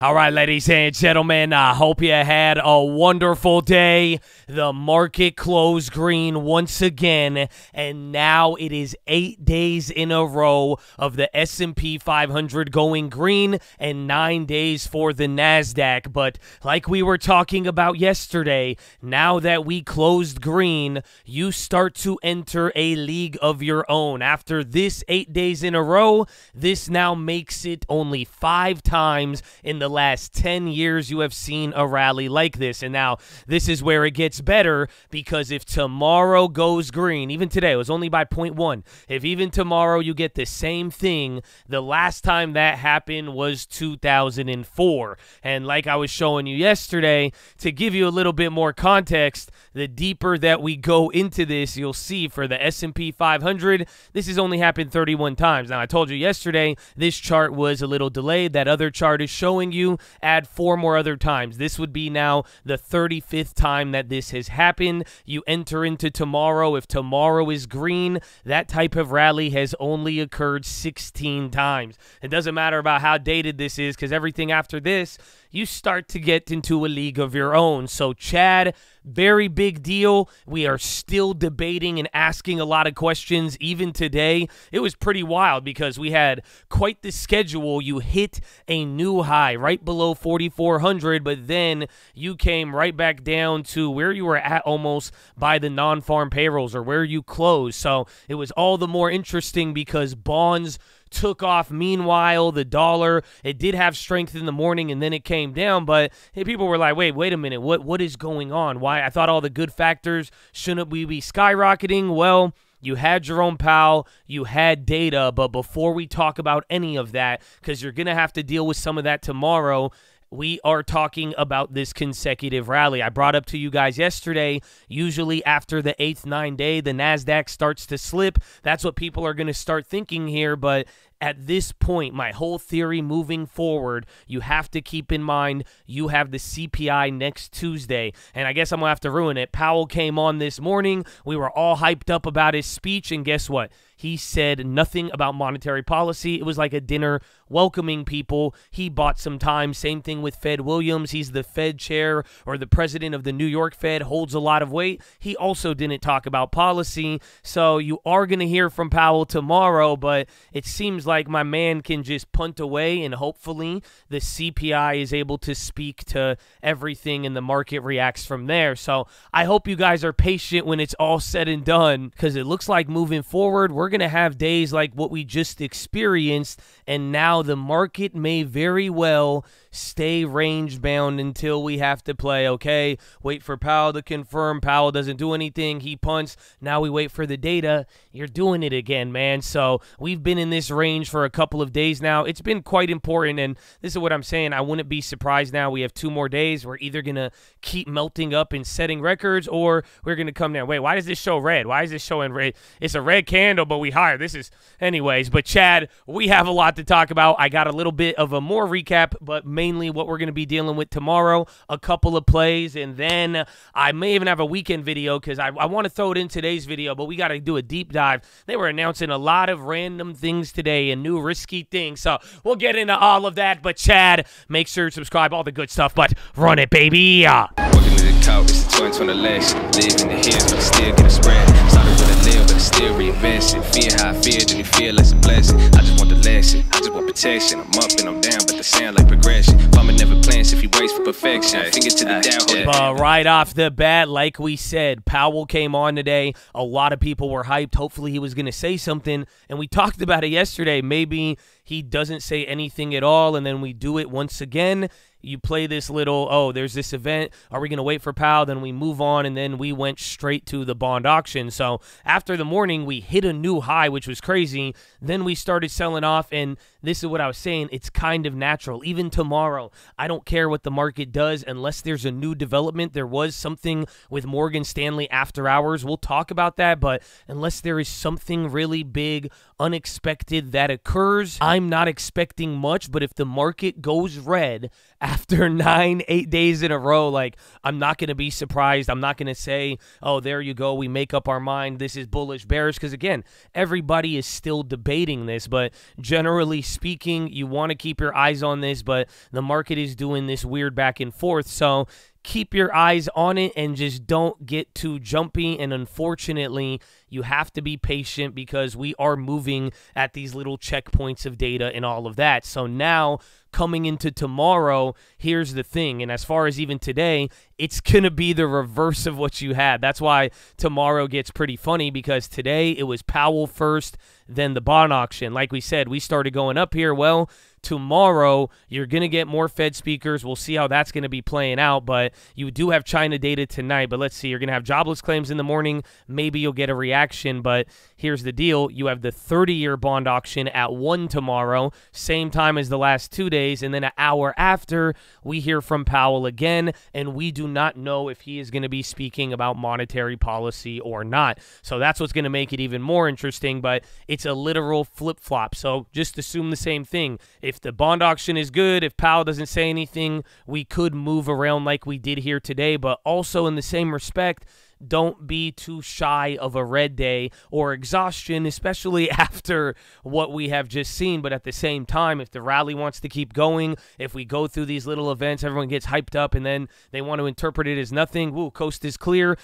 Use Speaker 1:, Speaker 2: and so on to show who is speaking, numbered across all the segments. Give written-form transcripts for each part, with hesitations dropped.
Speaker 1: All right, ladies and gentlemen, I hope you had a wonderful day. The market closed green once again, and now it is 8 days in a row of the S&P 500 going green and 9 days for the NASDAQ. But like we were talking about yesterday, now that we closed green, you start to enter a league of your own. After this 8 days in a row, this now makes it only 5 times in the last 10 years you have seen a rally like this. And now this is where it gets better, because if tomorrow goes green, even today, it was only by 0.1. If even tomorrow you get the same thing, the last time that happened was 2004. And like I was showing you yesterday, to give you a little bit more context, the deeper that we go into this, you'll see for the S&P 500, this has only happened 31 times. Now, I told you yesterday, this chart was a little delayed. That other chart is showing you add 4 more other times. This would be now the 35th time that this has happened. You enter into tomorrow. If tomorrow is green, that type of rally has only occurred 16 times. It doesn't matter about how dated this is, because everything after this, you start to get into a league of your own. So, Chad, very big deal. We are still debating and asking a lot of questions even today. It was pretty wild because we had quite the schedule. You hit a new high right below 4,400, but then you came right back down to where you were at almost by the non-farm payrolls, or where you closed. So it was all the more interesting because bonds took off. Meanwhile, the dollar, it did have strength in the morning and then it came down, but hey, people were like, wait a minute, what is going on? Why? I thought all the good factors, shouldn't we be skyrocketing? Well, you had Jerome Powell, you had data, but before we talk about any of that, because you're going to have to deal with some of that tomorrow, we are talking about this consecutive rally. I brought up to you guys yesterday, usually after the 8th, 9th day, the NASDAQ starts to slip. That's what people are going to start thinking here, but at this point, my whole theory moving forward, you have to keep in mind you have the CPI next Tuesday. And I guess I'm going to have to ruin it. Powell came on this morning. We were all hyped up about his speech. And guess what? He said nothing about monetary policy. It was like a dinner welcoming people. He bought some time. Same thing with Fed Williams. He's the Fed chair, or the president of the New York Fed, holds a lot of weight. He also didn't talk about policy. So you are going to hear from Powell tomorrow, but it seems like my man can just punt away, and hopefully the CPI is able to speak to everything and the market reacts from there. So I hope you guys are patient when it's all said and done, because it looks like moving forward, we're going to have days like what we just experienced, and now the market may very well stay range bound until we have to play, okay, wait for Powell to confirm. Powell doesn't do anything. He punts. Now we wait for the data. You're doing it again, man. So we've been in this range for a couple of days now. It's been quite important, and this is what I'm saying. I wouldn't be surprised now. We have 2 more days. We're either going to keep melting up and setting records, or we're going to come down. Wait, why does this show red? Why is this showing red? It's a red candle, but we higher. This is, anyways. But Chad, we have a lot to talk about. I got a little bit of a more recap, but mainly what we're going to be dealing with tomorrow, a couple of plays, and then I may even have a weekend video, because I want to throw it in today's video, but we got to do a deep dive. They were announcing a lot of random things today and new risky things, so we'll get into all of that. But Chad, make sure to subscribe, all the good stuff, but run it, baby.
Speaker 2: Walking to the couch, it's the 2020 election. Live in the hills, but I still get a spread. Started with a live, but I still reinvest it. Fear how I feel, then you feel like a blessing. I just want the lesson, I just want protection. I'm up and I'm down, but the sound like progression. Farmer never plans if he waits for perfection. Finger to the down.
Speaker 1: But right off the bat, like we said, Powell came on today. A lot of people were hyped. Hopefully he was going to say something, and we talked about it yesterday. Maybe he doesn't say anything at all, and then we do it once again. You play this little, oh, there's this event. Are we going to wait for Powell? Then we move on, and then we went straight to the bond auction. So after the morning, we hit a new high, which was crazy. Then we started selling off, and this is what I was saying. It's kind of natural. Even tomorrow, I don't care what the market does unless there's a new development. There was something with Morgan Stanley after hours. We'll talk about that, but unless there is something really big, unexpected that occurs, I'm not expecting much, but if the market goes red after 8 days in a row, like, I'm not going to be surprised. I'm not going to say, oh, there you go, we make up our mind, this is bullish, bearish, because again, everybody is still debating this, but generally speaking, you want to keep your eyes on this, but the market is doing this weird back and forth, so keep your eyes on it and just don't get too jumpy. And unfortunately, you have to be patient because we are moving at these little checkpoints of data and all of that. So now, coming into tomorrow, here's the thing. And as far as even today, it's going to be the reverse of what you had. That's why tomorrow gets pretty funny, because today it was Powell first, then the bond auction. Like we said, we started going up here. Well, tomorrow, you're going to get more Fed speakers. We'll see how that's going to be playing out, but you do have China data tonight. But let's see, you're going to have jobless claims in the morning. Maybe you'll get a reaction, but here's the deal. You have the 30-year bond auction at 1 tomorrow, same time as the last 2 days, and then an hour after, we hear from Powell again, and we do not know if he is going to be speaking about monetary policy or not. So that's what's going to make it even more interesting, but it's a literal flip-flop. So just assume the same thing. If the bond auction is good, if Powell doesn't say anything, we could move around like we did here today, but also in the same respect, don't be too shy of a red day or exhaustion, especially after what we have just seen. But at the same time, if the rally wants to keep going, if we go through these little events, everyone gets hyped up and then they want to interpret it as nothing. Woo, coast is clear.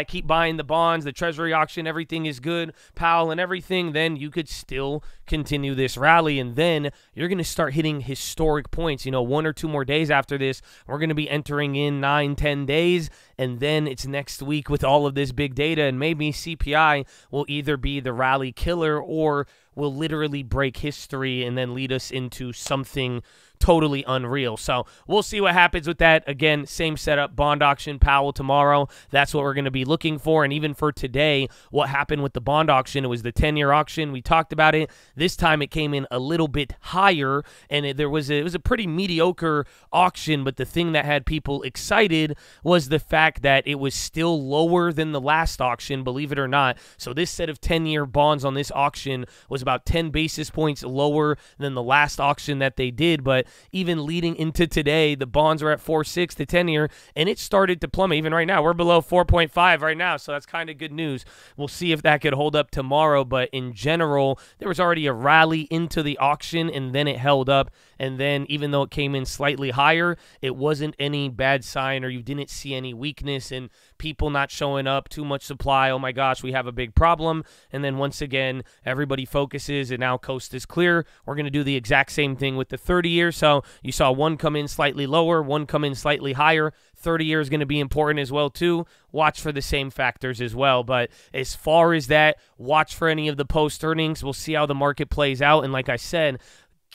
Speaker 1: Keep buying the bonds, the treasury auction, everything is good, Powell and everything, then you could still continue this rally. And then you're going to start hitting historic points. 1 or 2 more days after this, we're going to be entering in 9-10 days. And then it's next week with all of this big data, and maybe CPI will either be the rally killer or will literally break history and then lead us into something totally unreal. So we'll see what happens with that. Again, same setup, bond auction, Powell tomorrow. That's what we're going to be looking for. And even for today, what happened with the bond auction, it was the 10-year auction. We talked about it. This time it came in a little bit higher, and it was a pretty mediocre auction, but the thing that had people excited was the fact that it was still lower than the last auction, believe it or not. So this set of 10-year bonds on this auction was about 10 basis points lower than the last auction that they did, but even leading into today, the bonds were at 4.6 to 10-year, and it started to plummet. Even right now, we're below 4.5 right now, so that's kind of good news. We'll see if that could hold up tomorrow, but in general, there was already a rally into the auction, and then it held up, and then even though it came in slightly higher, it wasn't any bad sign, or you didn't see any weakness and people not showing up, too much supply, oh my gosh, we have a big problem, and then once again, everybody focuses, and now coast is clear. We're going to do the exact same thing with the 30-year. So you saw one come in slightly lower, one come in slightly higher. 30-year is going to be important as well too. Watch for the same factors as well. But as far as that, watch for any of the post earnings. We'll see how the market plays out. And like I said,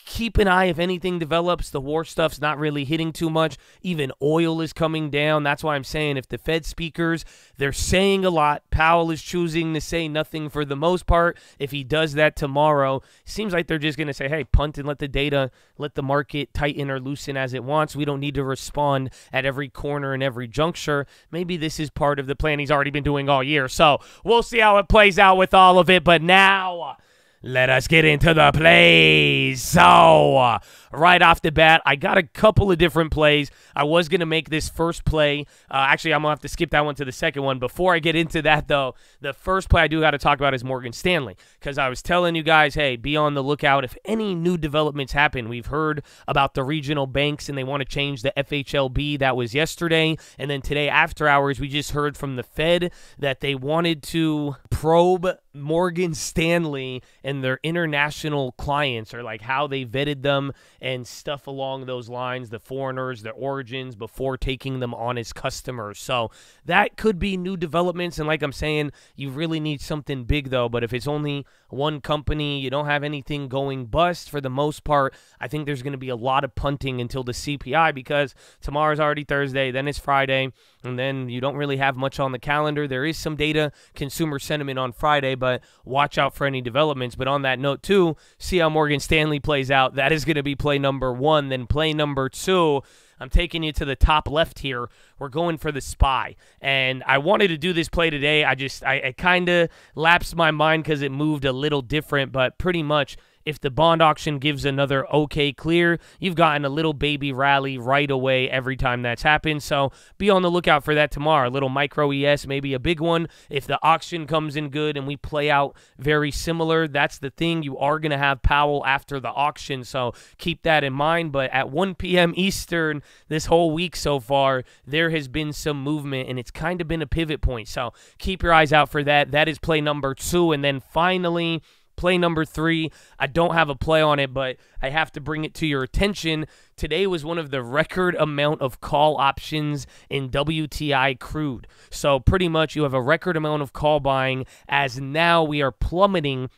Speaker 1: keep an eye if anything develops. The war stuff's not really hitting too much. Even oil is coming down. That's why I'm saying if the Fed speakers, they're saying a lot. Powell is choosing to say nothing for the most part. If he does that tomorrow, seems like they're just going to say, hey, punt and let the data, let the market tighten or loosen as it wants. We don't need to respond at every corner and every juncture. Maybe this is part of the plan he's already been doing all year. So we'll see how it plays out with all of it. But now, let us get into the plays. So, right off the bat, I got a couple of different plays. I was going to make this first play. Actually, I'm going to have to skip that one to the second one. Before I get into that, though, the first play I do got to talk about is Morgan Stanley, because I was telling you guys, hey, be on the lookout if any new developments happen. We've heard about the regional banks, and they want to change the FHLB. That was yesterday. And then today, after hours, we just heard from the Fed that they wanted to probe Morgan Stanley and their international clients, or like how they vetted them and stuff along those lines, the foreigners, their origins, before taking them on as customers. So that could be new developments. And like I'm saying, you really need something big though. But if it's only one company, you don't have anything going bust, for the most part, I think there's going to be a lot of punting until the CPI, because tomorrow's already Thursday, then it's Friday, and then you don't really have much on the calendar. There is some data, consumer sentiment on Friday, but watch out for any developments. But on that note too, see how Morgan Stanley plays out. That is going to be play number one. Then play number two, I'm taking you to the top left here. We're going for the SPY. And I wanted to do this play today. I kind of lapsed my mind because it moved a little different, but pretty much if the bond auction gives another okay clear, you've gotten a little baby rally right away every time that's happened. So be on the lookout for that tomorrow. A little micro ES, maybe a big one. If the auction comes in good and we play out very similar, that's the thing. You are going to have Powell after the auction, so keep that in mind. But at 1 p.m. Eastern this whole week so far, there has been some movement, and it's kind of been a pivot point. So keep your eyes out for that. That is play number 2. And then finally, play number 3, I don't have a play on it, but I have to bring it to your attention. Today was one of the record amount of call options in WTI crude. So pretty much you have a record amount of call buying, as now we are plummeting,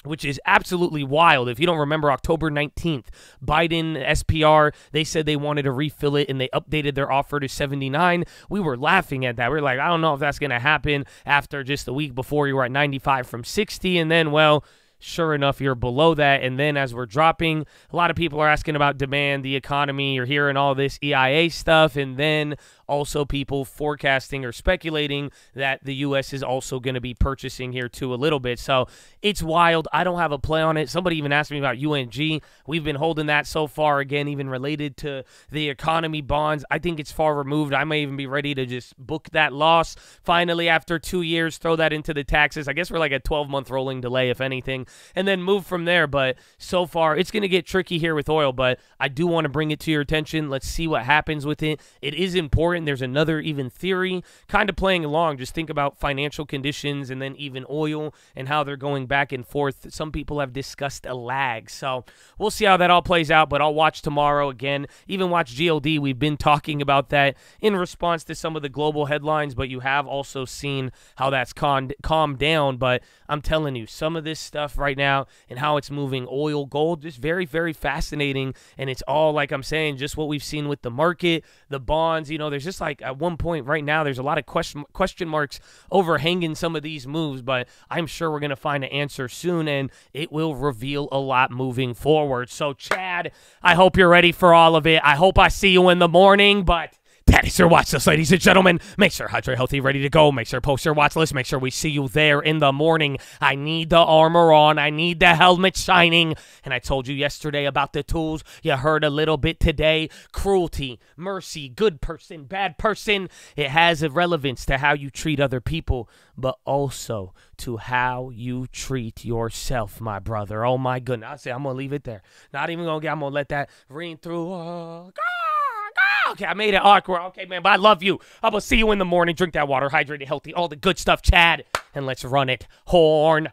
Speaker 1: which is absolutely wild. If you don't remember, October 19th, Biden, SPR, they said they wanted to refill it, and they updated their offer to 79. We were laughing at that. We were like, I don't know if that's going to happen after just a week before you were at 95 from 60. And then, well, sure enough, you're below that. And then as we're dropping, a lot of people are asking about demand, the economy. You're hearing all this EIA stuff. And then also people forecasting or speculating that the U.S. is also going to be purchasing here too a little bit. So it's wild. I don't have a play on it. Somebody even asked me about UNG. We've been holding that so far, again, even related to the economy bonds. I think it's far removed. I may even be ready to just book that loss finally after 2 years, throw that into the taxes. I guess we're like a 12-month rolling delay, if anything, and then move from there. But so far, it's going to get tricky here with oil, but I do want to bring it to your attention. Let's see what happens with it. It is important. There's another even theory kind of playing along. Just think about financial conditions and then even oil and how they're going back and forth. Some people have discussed a lag. So we'll see how that all plays out, but I'll watch tomorrow again. Even watch GLD. We've been talking about that in response to some of the global headlines, but you have also seen how that's calmed down. But I'm telling you, some of this stuff right now and how it's moving, oil, gold, just very, very fascinating. And it's all, like I'm saying, just what we've seen with the market, the bonds. You know, there's just like at one point right now, there's a lot of question marks overhanging some of these moves, but I'm sure we're going to find an answer soon, and it will reveal a lot moving forward. So, Chad, I hope you're ready for all of it. I hope I see you in the morning, but that is your watch list, ladies and gentlemen. Make sure hydrate healthy, ready to go. Make sure post your watch list. Make sure we see you there in the morning. I need the armor on. I need the helmet shining. And I told you yesterday about the tools. You heard a little bit today. Cruelty, mercy, good person, bad person. It has a relevance to how you treat other people, but also to how you treat yourself, my brother. Oh, my goodness. I'm going to leave it there. Not even going to I'm going to let that ring through. Okay, I made it awkward. Okay, man, but I love you. I'm going to see you in the morning. Drink that water, hydrated, healthy, all the good stuff, Chad. And let's run it. Horn.